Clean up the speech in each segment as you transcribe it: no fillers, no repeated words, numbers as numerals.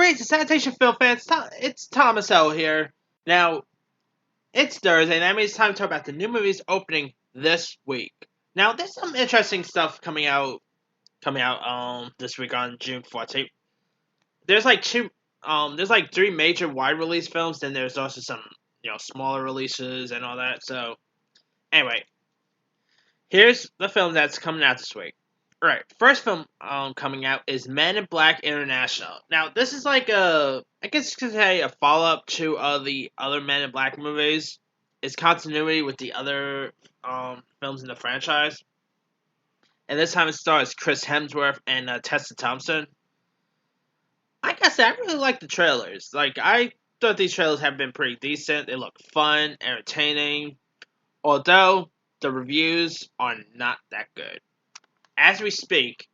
Greetings, Sanitation Film fans. It's Thomas L here. Now, it's Thursday, and that means it's time to talk about the new movies opening this week. Now, there's some interesting stuff coming out this week on June 14th. There's like three major wide release films, then there's also some smaller releases and all that. So, anyway, here's the film that's coming out this week. Alright, first film coming out is Men in Black International. Now, this is like I guess you could say a follow-up to the other Men in Black movies. It's continuity with the other films in the franchise. And this time it stars Chris Hemsworth and Tessa Thompson. Like I said, I really like the trailers. Like, I thought these trailers have been pretty decent. They look fun, entertaining. Although, the reviews are not that good. As we speak,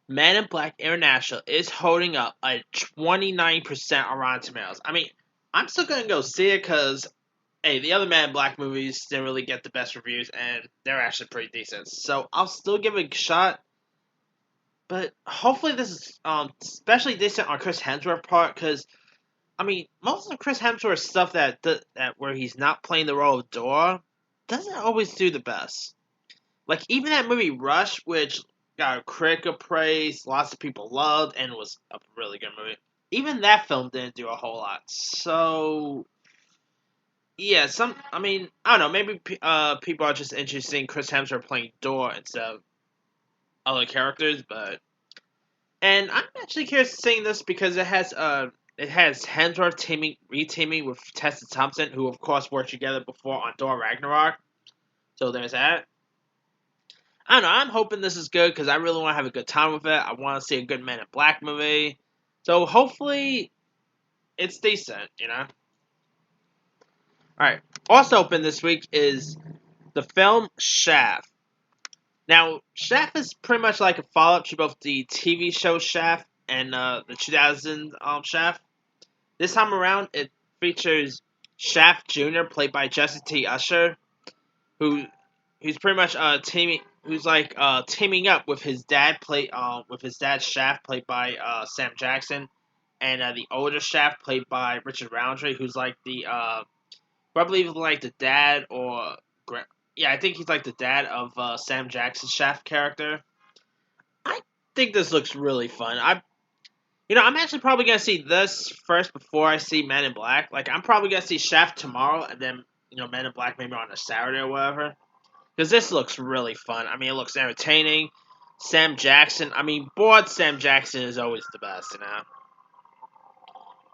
Men in Black International is holding up a 29% on Rotten Tomatoes. I mean, I'm still going to go see it because, hey, the other Men in Black movies didn't really get the best reviews, and they're actually pretty decent. So I'll still give it a shot. But hopefully this is especially decent on Chris Hemsworth's part, because, I mean, most of Chris Hemsworth's stuff that where he's not playing the role of Thor doesn't always do the best. Like, even that movie Rush, which got critical praise, lots of people loved, and was a really good movie. Even that film didn't do a whole lot. So, yeah, I don't know, maybe people are just interested in Chris Hemsworth playing Thor instead of other characters, and I'm actually curious seeing this because it has Hemsworth reteaming with Tessa Thompson, who of course worked together before on Thor Ragnarok. So there's that. I don't know, I'm hoping this is good because I really want to have a good time with it. I want to see a good Men in Black movie. So hopefully it's decent, Alright, also open this week is the film Shaft. Now, Shaft is pretty much like a follow-up to both the TV show Shaft and the 2000 Shaft. This time around, it features Shaft Jr., played by Jesse T. Usher, who's pretty much teaming up with his dad Shaft, played by Sam Jackson, and the older Shaft, played by Richard Roundtree, who's like I believe like the dad or I think he's like the dad of Sam Jackson's Shaft character. I think this looks really fun. I'm actually probably gonna see this first before I see Men in Black. Like, I'm probably gonna see Shaft tomorrow, and then Men in Black maybe on a Saturday or whatever. Because this looks really fun. I mean, it looks entertaining. Sam Jackson. I mean, bored Sam Jackson is always the best,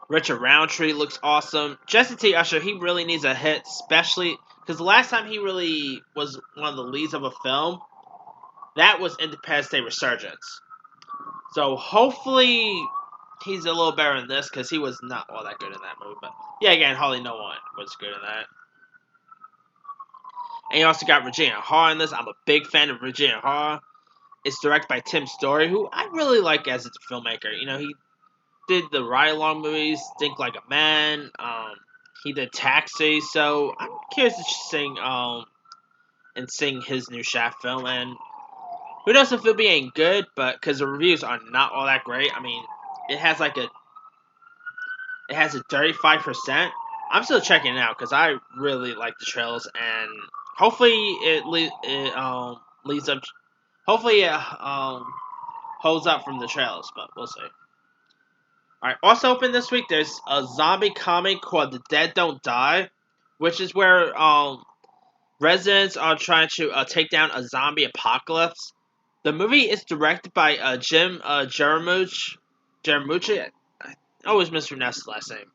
Richard Roundtree looks awesome. Jesse T. Usher, he really needs a hit, especially because the last time he really was one of the leads of a film, that was Independence Day Resurgence. So hopefully he's a little better in this because he was not all that good in that movie. But yeah, again, hardly no one was good in that. And you also got Regina Hall in this. I'm a big fan of Regina Hall. It's directed by Tim Story, who I really like as a filmmaker. He did the ride-along movies, Think Like a Man. He did Taxi. So I'm curious to sing his new Shaft film. And who knows if it'll be any good, but because the reviews are not all that great. I mean, it has a 35%. I'm still checking it out because I really like the trailers, and hopefully it leads up. Hopefully it holds up from the trailers, but we'll see. Alright, also open this week, there's a zombie comic called The Dead Don't Die, which is where residents are trying to take down a zombie apocalypse. The movie is directed by Jim Jarmusch. I always mispronounce his last name.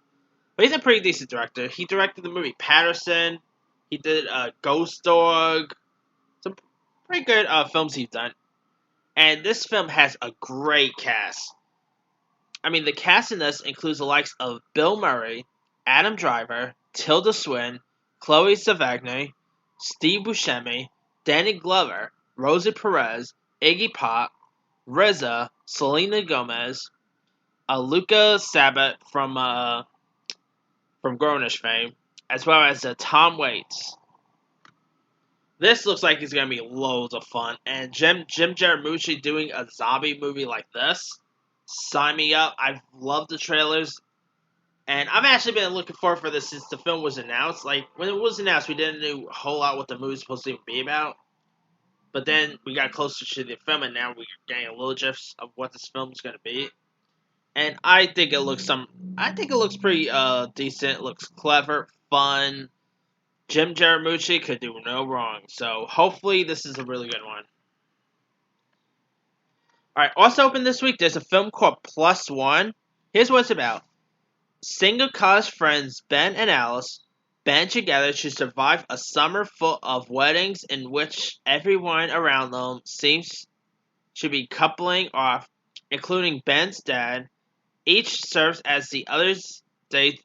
But he's a pretty decent director. He directed the movie Patterson. He did Ghost Dog. Some pretty good films he's done. And this film has a great cast. I mean, the cast in this includes the likes of Bill Murray, Adam Driver, Tilda Swinton, Chloe Sevigny, Steve Buscemi, Danny Glover, Rosie Perez, Iggy Pop, RZA, Selena Gomez, Luca Sabbat from Grownish fame, as well as Tom Waits. This looks like it's going to be loads of fun, and Jim Jarmusch doing a zombie movie like this, sign me up. I've loved the trailers. And I've actually been looking forward for this since the film was announced. Like, when it was announced, we didn't know a whole lot what the movie was supposed to even be about. But then we got closer to the film, and now we're getting a little gist of what this film is going to be. And I think it looks pretty decent. It looks clever, fun. Jim Jarmusch could do no wrong. So hopefully this is a really good one. Alright, also open this week, there's a film called Plus One. Here's what it's about. Single college friends Ben and Alice band together to survive a summer full of weddings in which everyone around them seems to be coupling off, including Ben's dad. Each serves as the other's date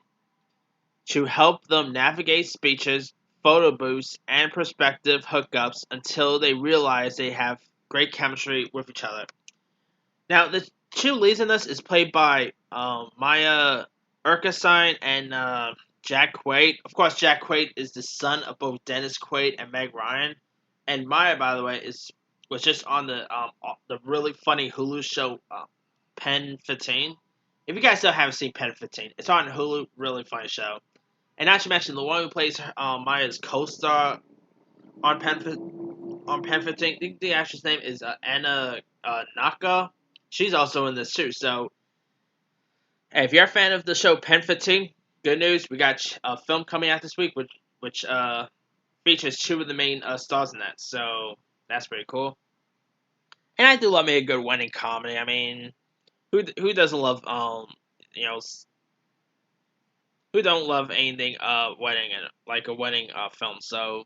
to help them navigate speeches, photo booths, and prospective hookups until they realize they have great chemistry with each other. Now, the two leads in this is played by Maya Erskine and Jack Quaid. Of course, Jack Quaid is the son of both Dennis Quaid and Meg Ryan. And Maya, by the way, was just on the really funny Hulu show Pen 15. If you guys still haven't seen Pen 15, it's on Hulu. Really funny show. And not to mention the one who plays Maya's co-star on Pen 15. I think the actress name is Anna Naka. She's also in this too. So, hey, if you're a fan of the show Pen 15, good news. We got a film coming out this week, which features two of the main stars in that. So that's pretty cool. And I do love me a good wedding comedy. I mean, who doesn't love who don't love anything wedding and like a wedding film? So,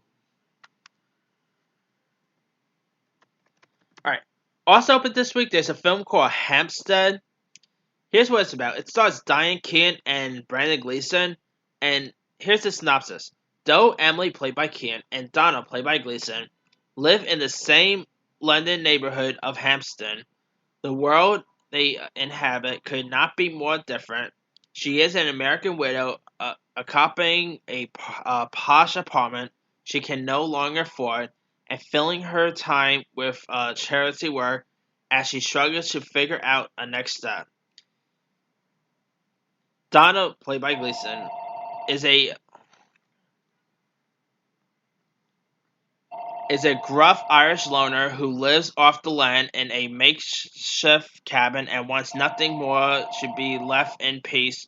all right. Also, open this week, there's a film called Hampstead. Here's what it's about. It stars Diane Keaton and Brandon Gleeson, and here's the synopsis. Though Emily, played by Keaton, and Donna, played by Gleeson, live in the same London neighborhood of Hampstead, the world they inhabit could not be more different. She is an American widow, occupying a posh apartment she can no longer afford, and filling her time with charity work as she struggles to figure out a next step. Donna, played by Gleeson, is a gruff Irish loner who lives off the land in a makeshift cabin and wants nothing more to be left in peace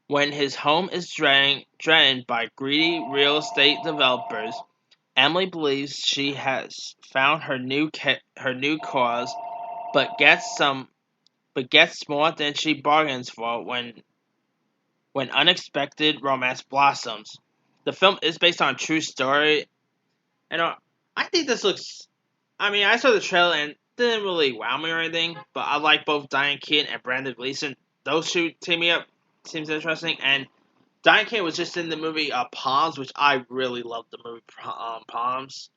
when his home is drained by greedy real estate developers. Emily believes she has found her new cause, but gets more than she bargains for when unexpected romance blossoms. The film is based on a true story, and I think this looks. I mean, I saw the trailer and it didn't really wow me or anything, but I like both Diane Keaton and Brandon Gleeson. Those two teaming up seems interesting, and Diane Keaton was just in the movie Palms, which I really loved the movie Palms.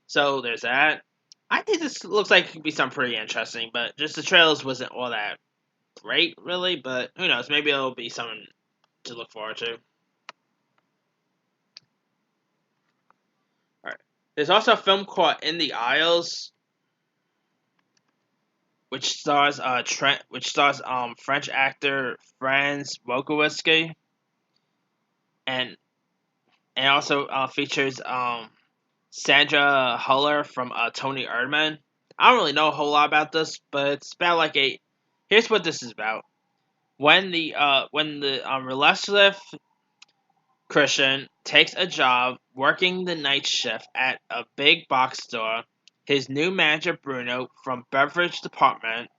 So there's that. I think this looks like it could be something pretty interesting, but just the trailers wasn't all that great, really. But who knows? Maybe it'll be something to look forward to. All right. There's also a film called In the Isles, which stars French actor Franz Wojciechowski, and also features Sandra Huller from Tony Erdmann. I don't really know a whole lot about this, but it's about like a. Here's what this is about. When the relentless Christian takes a job working the night shift at a big box store, his new manager Bruno from Beverage Department,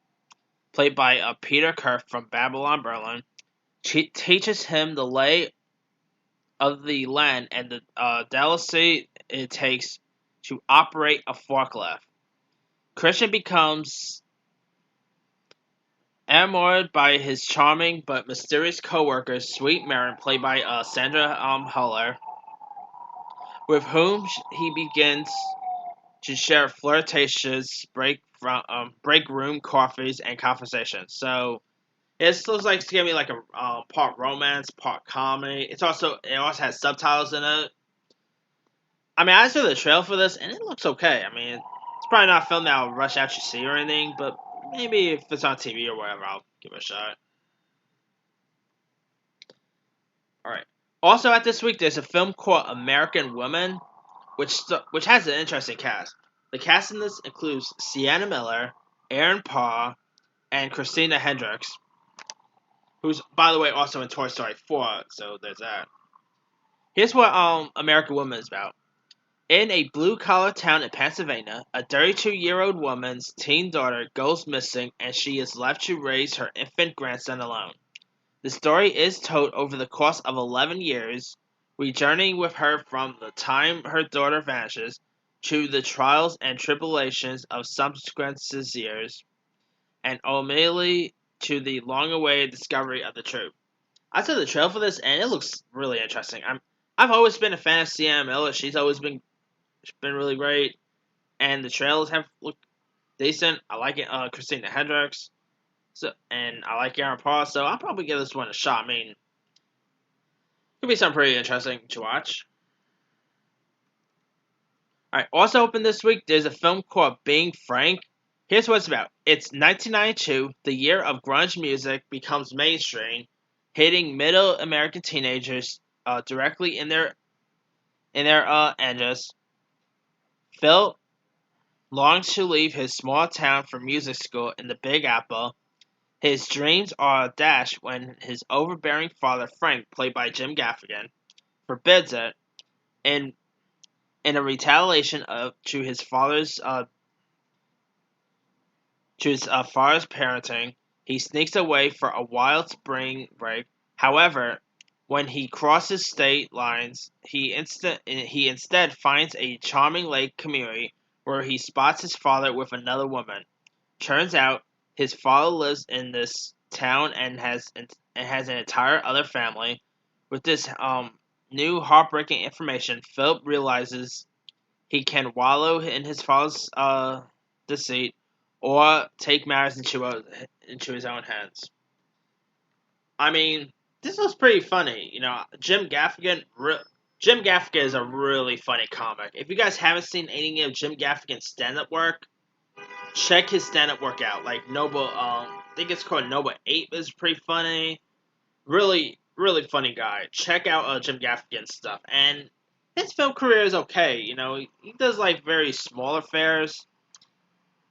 played by Peter Kirk from Babylon Berlin, teaches him the lay of the land and the delicacy it takes to operate a forklift. Christian becomes enamored by his charming but mysterious co-worker, Sweet Marin, played by Sandra Huller, with whom he begins to share flirtatious break room coffees and conversations. So it looks like it's gonna be like a part romance, part comedy. It also has subtitles in it. I mean, I saw the trailer for this and it looks okay. I mean, it's probably not a film that I'll rush out to see or anything, but maybe if it's on TV or whatever, I'll give it a shot. All right. Also, at this week, there's a film called American Woman, which has an interesting cast. The cast in this includes Sienna Miller, Aaron Paul, and Christina Hendricks, who's, by the way, also in Toy Story 4. So there's that. Here's what American Woman is about. In a blue-collar town in Pennsylvania, a 32-year-old woman's teen daughter goes missing and she is left to raise her infant grandson alone. The story is told over the course of 11 years, we journey with her from the time her daughter vanishes to the trials and tribulations of subsequent years, and ultimately to the long-awaited discovery of the truth. I saw the trailer for this and it looks really interesting. I've always been a fan of Sienna Miller. She's always been really great, and the trailers have looked decent. I like it. Christina Hendricks, and I like Aaron Paul, so I'll probably give this one a shot. I mean, could be something pretty interesting to watch. Alright, also open this week, there's a film called Being Frank. Here's what it's about. It's 1992, the year of grunge music becomes mainstream, hitting middle American teenagers directly in their ages. Phil longs to leave his small town for music school in the Big Apple. His dreams are dashed when his overbearing father, Frank, played by Jim Gaffigan, forbids it, and in a retaliation to his father's parenting, he sneaks away for a wild spring break. However, when he crosses state lines, he instead finds a charming lake community where he spots his father with another woman. Turns out, his father lives in this town and has an entire other family. With this new heartbreaking information, Philip realizes he can wallow in his father's deceit or take matters into his own hands. I mean, this was pretty funny. You know, Jim Gaffigan is a really funny comic. If you guys haven't seen any of Jim Gaffigan's stand-up work, check his stand-up work out. Like Noble, I think it's called Noble Ape is pretty funny. Really, really funny guy. Check out Jim Gaffigan's stuff. And his film career is okay. You know, he does like very small affairs,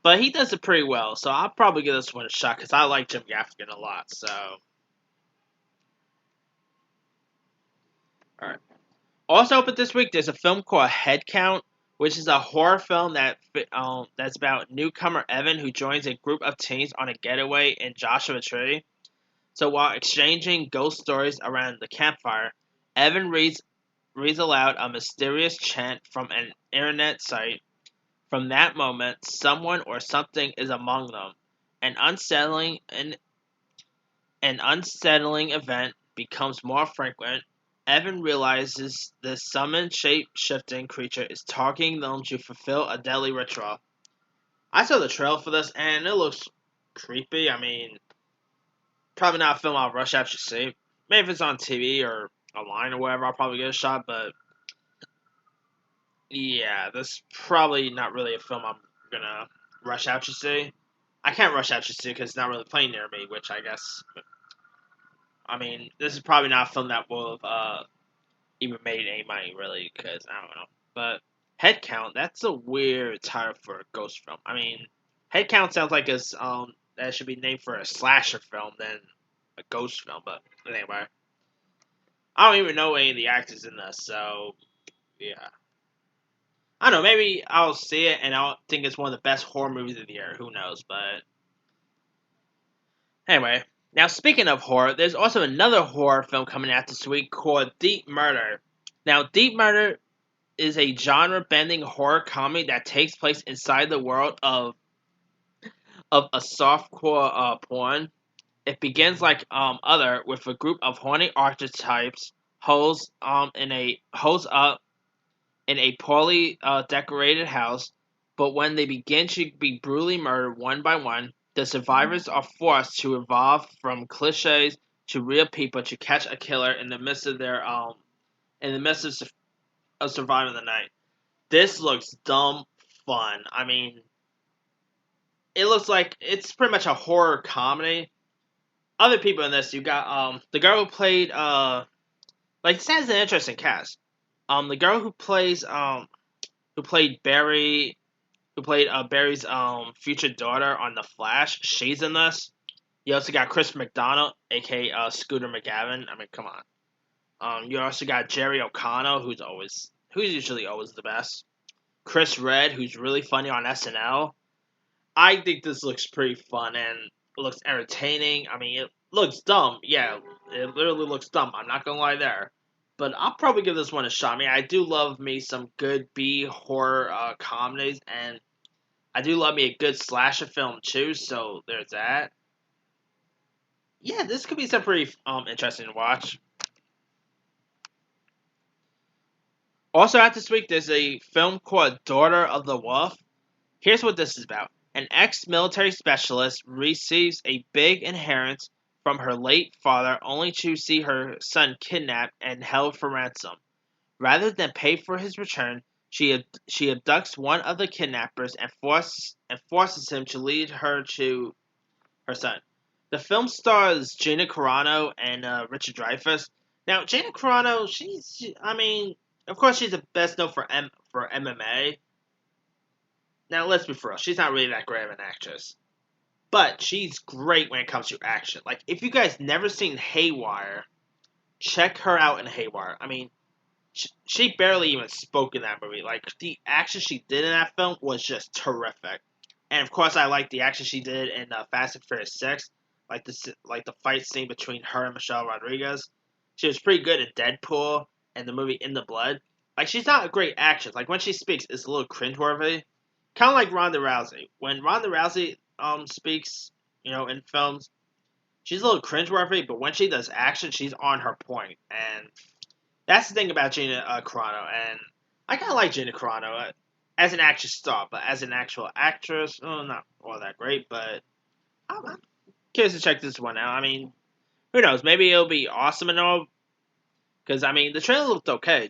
but he does it pretty well. So I'll probably give this one a shot because I like Jim Gaffigan a lot. So, all right. Also, open this week, there's a film called Head Count, which is a horror film that's about newcomer Evan who joins a group of teens on a getaway in Joshua Tree. So while exchanging ghost stories around the campfire, Evan reads aloud a mysterious chant from an internet site. From that moment, someone or something is among them. An unsettling event becomes more frequent. Evan realizes the summoned shape-shifting creature is targeting them to fulfill a deadly ritual. I saw the trailer for this and it looks creepy. I mean, probably not a film I'll rush out to see. Maybe if it's on TV or online or whatever, I'll probably get a shot, but yeah, this probably not really a film I'm gonna rush out to see. I can't rush out to see because it's not really playing near me, which I guess. I mean, this is probably not a film that will have even made any money, really, because I don't know. But Head Count, that's a weird title for a ghost film. I mean, Head Count sounds like it's that should be named for a slasher film than a ghost film. But anyway, I don't even know any of the actors in this, so yeah. I don't know. Maybe I'll see it and I'll think it's one of the best horror movies of the year. Who knows? But anyway, now speaking of horror, there's also another horror film coming out this week called Deep Murder. Now, Deep Murder is a genre-bending horror comedy that takes place inside the world of a softcore porn. It begins like Other with a group of horny archetypes holds up in a poorly decorated house, but when they begin to be brutally murdered one by one, the survivors are forced to evolve from cliches to real people to catch a killer in the midst of their of surviving the night. This looks dumb fun. I mean, it looks like it's pretty much a horror comedy. Other people in this, you got the girl who played like this has an interesting cast. The girl who played Barry, who played Barry's future daughter on The Flash, she's in this. You also got Chris McDonald, aka Scooter McGavin. I mean, come on. You also got Jerry O'Connell, who's usually always the best. Chris Red, who's really funny on SNL. I think this looks pretty fun and looks entertaining. I mean, it looks dumb. Yeah, it literally looks dumb. I'm not gonna lie there. But I'll probably give this one a shot. I mean, I do love me some good B horror comedies, and I do love me a good slasher film too. So there's that. Yeah, this could be some pretty interesting to watch. Also, out this week, there's a film called Daughter of the Wolf. Here's what this is about. An ex-military specialist receives a big inheritance from her late father only to see her son kidnapped and held for ransom. Rather than pay for his return, she abducts one of the kidnappers and forces him to lead her to her son. The film stars Gina Carano and Richard Dreyfuss. Now, Gina Carano, I mean, of course, she's the best known for MMA. Now, let's be for real, she's not really that great of an actress. But she's great when it comes to action. Like, if you guys never seen Haywire, check her out in Haywire. I mean, she barely even spoke in that movie. Like, the action she did in that film was just terrific. And of course, I like the action she did in Fast and Furious 6. Like the fight scene between her and Michelle Rodriguez. She was pretty good in Deadpool and the movie In the Blood. Like, she's not a great actress. Like, when she speaks, it's a little cringeworthy. Kind of like Ronda Rousey. When Ronda Rousey speaks, in films, she's a little cringeworthy, but when she does action, she's on her point. And that's the thing about Gina Carano. And I kind of like Gina Carano as an actress star, but as an actual actress, not all that great. But I'm curious to check this one out. I mean, who knows? Maybe it'll be awesome and all. Because, I mean, the trailer looked okay.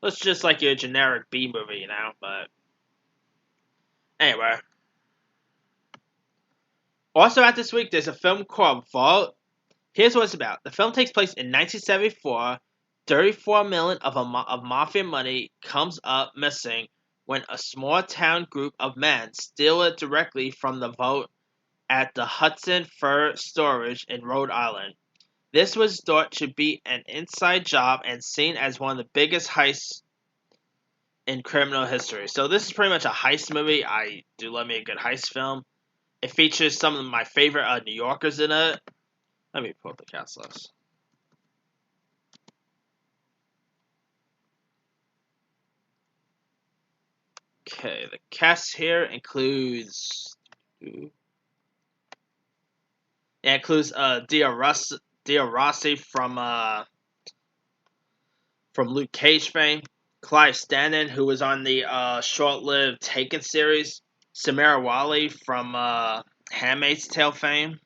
Looks just like your generic B movie, But anyway. Also out this week, there's a film called Vault. Here's what it's about. The film takes place in 1974. 34 million of mafia money comes up missing when a small town group of men steal it directly from the vault at the Hudson Fur Storage in Rhode Island. This was thought to be an inside job and seen as one of the biggest heists in criminal history. So this is pretty much a heist movie. I do love me a good heist film. It features some of my favorite New Yorkers in it. Let me pull up the cast list. Okay, the cast here includes... Dia Rossi from Luke Cage fame, Clive Stanton, who was on the short-lived Taken series, Samira Wali from Handmaid's Tale fame,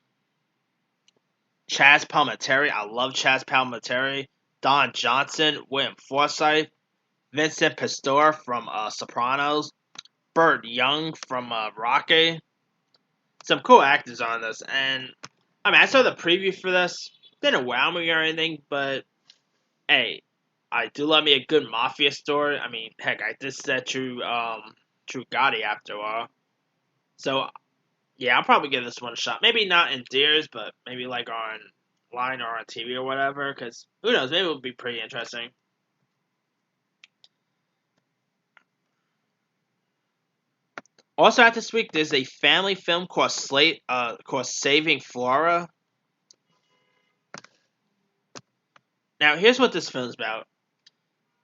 Chaz Palminteri, I love Chaz Palminteri, Don Johnson, William Forsythe, Vincent Pastore from Sopranos, Burt Young from Rocky. Some cool actors on this, and I mean, I saw the preview for this. Didn't wow me or anything, but hey, I do love me a good mafia story. I mean, heck, I just said True Gotti after all. So, yeah, I'll probably give this one a shot. Maybe not in theaters, but maybe like online or on TV or whatever. Because who knows? Maybe it'll be pretty interesting. Also, out this week, there's a family film called Saving Flora. Now, here's what this film's about.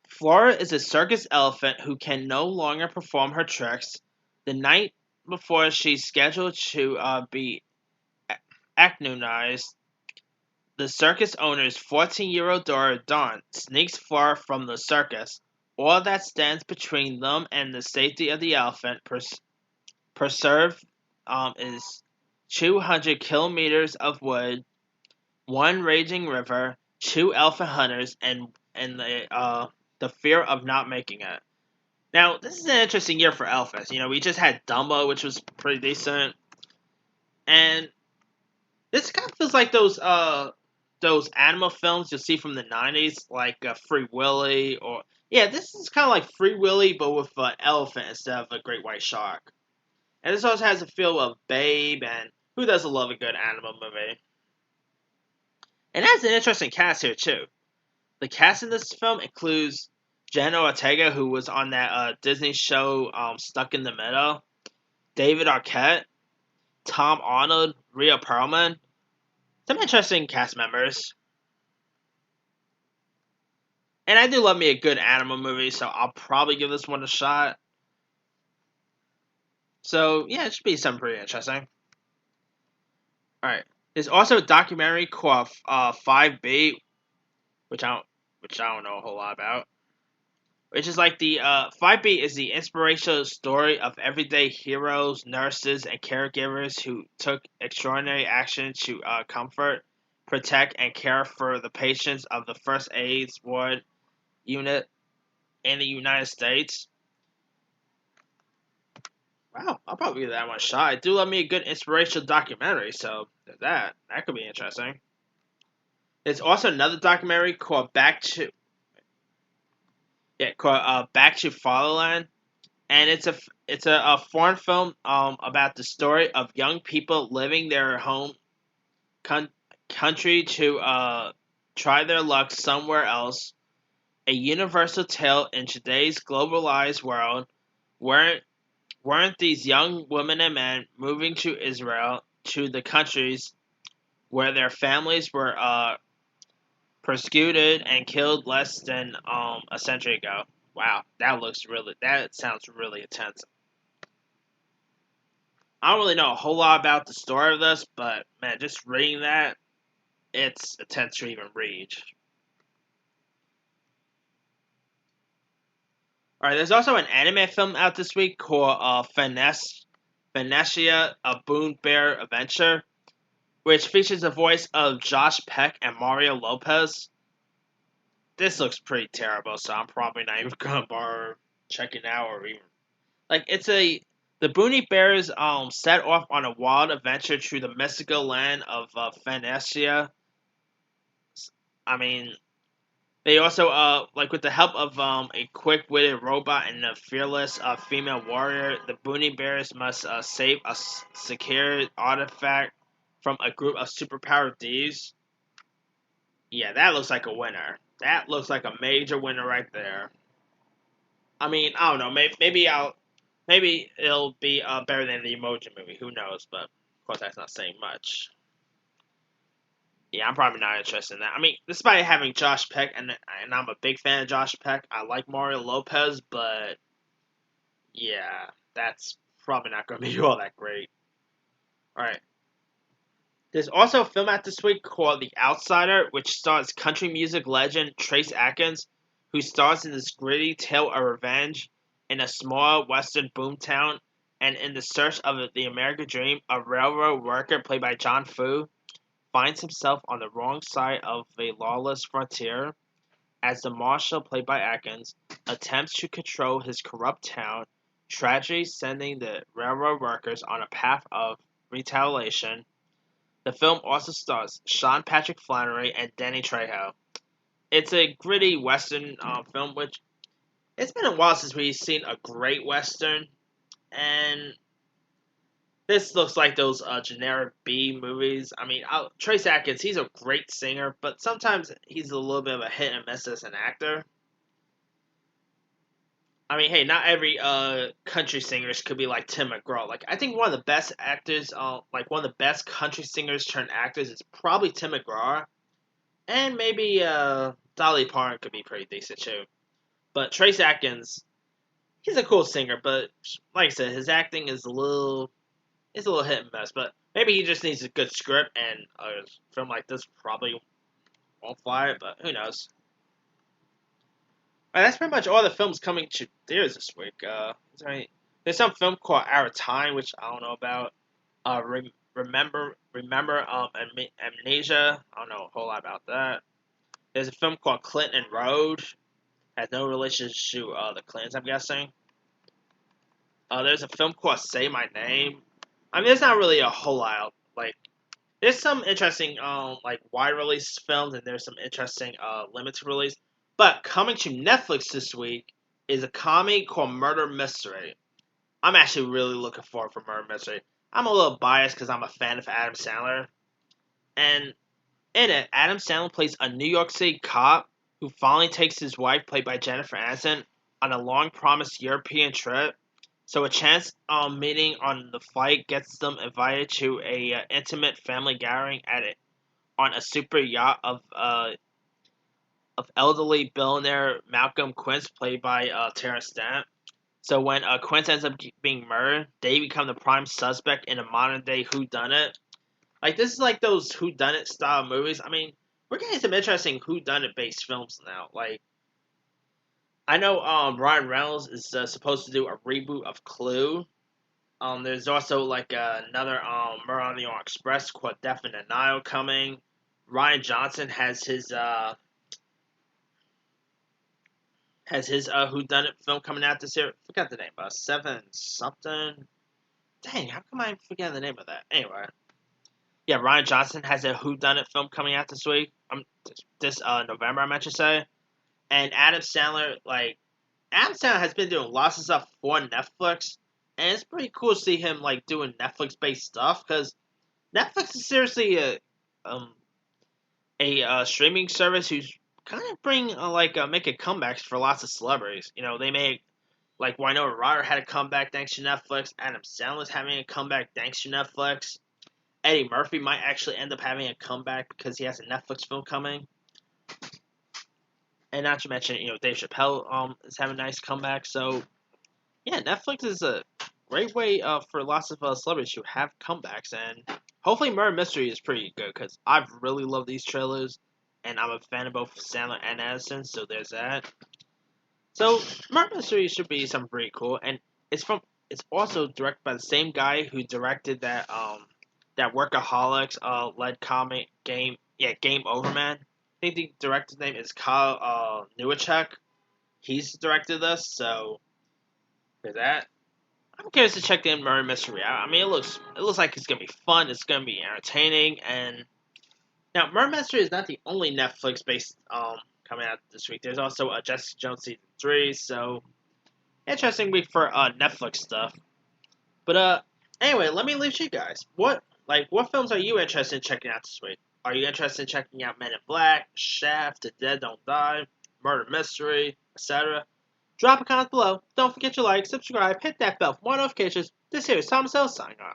Flora is a circus elephant who can no longer perform her tricks. The night before she's scheduled to be euthanized, the circus owner's 14-year-old daughter, Dawn, sneaks Flora from the circus. All that stands between them and the safety of the elephant preserve is 200 kilometers of wood, one raging river, 2 elephant hunters, and the fear of not making it. Now, this is an interesting year for Elfest. We just had Dumbo, which was pretty decent, and this kind of feels like those animal films you'll see from the '90s, like Free Willy, or yeah, this is kind of like Free Willy, but with an elephant instead of a great white shark. And this also has a feel of Babe, and who doesn't love a good animal movie? And it has an interesting cast here too. The cast in this film includes Jenna Ortega, who was on that Disney show Stuck in the Middle, David Arquette, Tom Arnold, Rhea Perlman. Some interesting cast members. And I do love me a good animal movie, so I'll probably give this one a shot. So yeah, it should be something pretty interesting. Alright. There's also a documentary called 5B, which I don't know a whole lot about. Which is like the 5B is the inspirational story of everyday heroes, nurses, and caregivers who took extraordinary action to comfort, protect, and care for the patients of the First AIDS Ward unit in the United States. Wow, I'll probably give that one a shot. I do love me a good inspirational documentary, so that could be interesting. There's also another documentary called Back to Fatherland, and it's a foreign film about the story of young people leaving their home con- country to try their luck somewhere else. A universal tale in today's globalized world. Weren't weren't these young women and men moving to Israel, to the countries where their families were persecuted and killed less than a century ago? Wow, that sounds really intense. I don't really know a whole lot about the story of this, but man, just reading that, it's intense to even read. All right, there's also an anime film out this week called Venetia, a Boon Bear Adventure, which features the voice of Josh Peck and Mario Lopez. This looks pretty terrible, so I'm probably not even gonna bother checking out or even like it's a the Booney Bears set off on a wild adventure through the mystical land of Venetia. I mean, they also, like with the help of a quick-witted robot and a fearless female warrior, the Booney Bears must save a secure artifact from a group of superpowered thieves. Yeah, that looks like a winner. That looks like a major winner right there. I mean, I don't know. Maybe it'll be better than the Emoji Movie. Who knows? But of course, that's not saying much. Yeah, I'm probably not interested in that. I mean, despite having Josh Peck, and I'm a big fan of Josh Peck, I like Mario Lopez, but yeah, that's probably not going to be all that great. All right. There's also a film out this week called The Outsider, which stars country music legend Trace Atkins, who stars in this gritty tale of revenge in a small western boomtown, and in the search of the American dream, a railroad worker played by John Fu finds himself on the wrong side of a lawless frontier as the marshal, played by Atkins, attempts to control his corrupt town, tragedy sending the railroad workers on a path of retaliation. The film also stars Sean Patrick Flanery and Danny Trejo. It's a gritty western film, which it's been a while since we've seen a great western, and this looks like those generic B movies. I mean, Trace Atkins, he's a great singer, but sometimes he's a little bit of a hit and miss as an actor. I mean, hey, not every country singers could be like Tim McGraw. Like, I think one of the best actors, like one of the best country singers turned actors, is probably Tim McGraw, and maybe Dolly Parton could be pretty decent too. But Trace Atkins, he's a cool singer, but like I said, his acting is a little hit and miss. But maybe he just needs a good script, and a film like this probably won't fly. But who knows? That's pretty much all the films coming to theaters this week. There's some film called Our Time, which I don't know about. Remember, Amnesia. I don't know a whole lot about that. There's a film called Clinton Road. Has no relation to the Clintons, I'm guessing. There's a film called Say My Name. I mean, there's not really a whole lot. Like, there's some interesting like wide release films, and there's some interesting limited release. But coming to Netflix this week is a comedy called Murder Mystery. I'm actually really looking forward for Murder Mystery. I'm a little biased because I'm a fan of Adam Sandler, and in it, Adam Sandler plays a New York City cop who finally takes his wife, played by Jennifer Aniston, on a long-promised European trip. So a chance meeting on the flight gets them invited to a intimate family gathering on a super yacht of elderly billionaire Malcolm Quince, played by Terrence Stamp. So when Quince ends up being murdered, they become the prime suspect in a modern day whodunit. Like, this is like those whodunit style movies. I mean, we're getting some interesting whodunit based films now. Like, I know Ryan Reynolds is supposed to do a reboot of Clue. There's also like another Murder on the Orient Express called Death in the Nile coming. Ryan Johnson has his whodunit film coming out this year. Forgot the name. Seven something. Dang, how come I forget the name of that? Anyway, yeah, Ryan Johnson has a whodunit film coming out this week. This November, I meant to say. And Adam Sandler has been doing lots of stuff for Netflix, and it's pretty cool to see him like doing Netflix based stuff because Netflix is seriously a streaming service who's kind of making comebacks for lots of celebrities. You know, they made like Winona Ryder had a comeback thanks to Netflix. Adam Sandler's having a comeback thanks to Netflix. Eddie Murphy might actually end up having a comeback because he has a Netflix film coming. And not to mention, you know, Dave Chappelle is having a nice comeback. So yeah, Netflix is a great way for lots of celebrities who have comebacks, and hopefully Murder Mystery is pretty good because I've really loved these trailers, and I'm a fan of both Sandler and Addison. So there's that. So Murder Mystery should be something pretty cool, and it's also directed by the same guy who directed that Workaholics led comic Game Over Man. I think the director's name is Kyle Newacek. He's directed this, so there's that. I'm curious to check the Murder Mystery out. I mean, it looks like it's gonna be fun. It's gonna be entertaining, and now Murder Mystery is not the only Netflix based coming out this week. There's also Jessica Jones season 3. So interesting week for Netflix stuff. But anyway, let me leave you guys. What films are you interested in checking out this week? Are you interested in checking out Men in Black, Shaft, The Dead Don't Die, Murder Mystery, etc.? Drop a comment below. Don't forget to like, subscribe, hit that bell for more notifications. This here is Thomas L. signing off.